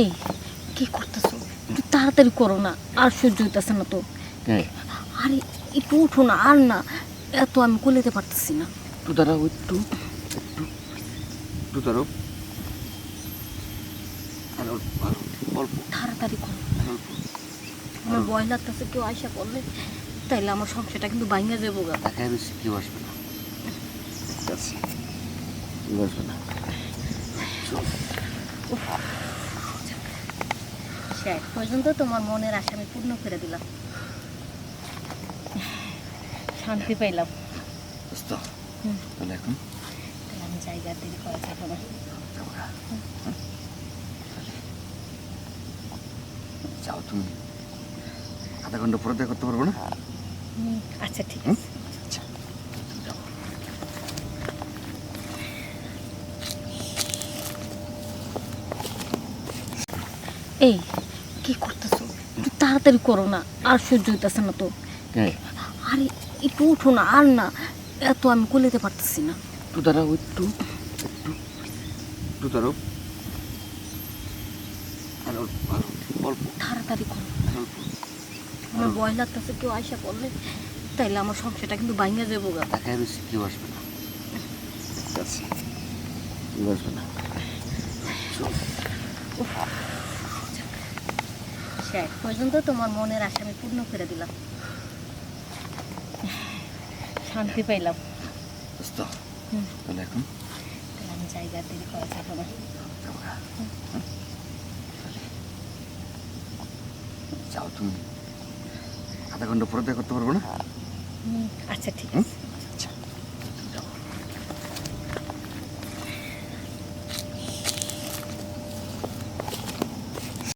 এই কি করতেছো? একটু তাড়াতাড়ি করো না, আর সহ্য হইতেছে না তো। আরে একটু উঠো না, আর না, এত আমি কোলেতে পারতেছি না। একটু দাঁড়াও, একটু একটু একটু দাঁড়াও। আর অল্প তাড়াতাড়ি করো, অল্প। আমার ভয় লাগতেছে কেউ আয়সা করলে তাইলে আমার সংসারটা কিন্তু ভাঙা যাবো গা। তাকায় বেশি কেউ আসবে না, ঠিক আছে? কেউ আসবে না। চল। শেষ পর্যন্ত তোমার মনের আশা আমি পূর্ণ করে দিলাম, শান্তি পাইলাম। বুঝতো? তাহলে এখন তাহলে আমি জায়গা দেরি করা যাবো না। যাবো গা। যাও তুমি, আধা ঘন্টা পরে দেখা করতে পারবো না? আচ্ছা ঠিক হুম? আছে। আচ্ছা, যাও। এই কি করতেছো? একটু তাড়াতাড়ি করো না, আর সহ্য হইতেছে না তো। আরে একটু উঠো না, আর না, এত আমি কোলেতে পারতেছি না। একটু দাঁড়াও, একটু একটু একটু দাঁড়াও। আর অল্প তাড়াতাড়ি করো, অল্প। আমার ভয় লাগতেছে কেউ আয়সা করলে তাইলে আমার সংসারটা কিন্তু ভাঙা যাবো গা। তাকায় বেশি কেউ আসবে না, ঠিক আছে? কেউ আসবে না। চল। শেষ পর্যন্ত তোমার মনের আশা আমি পূর্ণ করে দিলাম, শান্তি পাইলাম। বুঝতো? তাহলে এখন তাহলে আমি জায়গা দেরি করা যাবো না। যাবো গা। তাহলে যাও তুমি, আধা ঘন্টা পরে দেখা করতে পারবো না? আচ্ছা ঠিক হুম? আছে।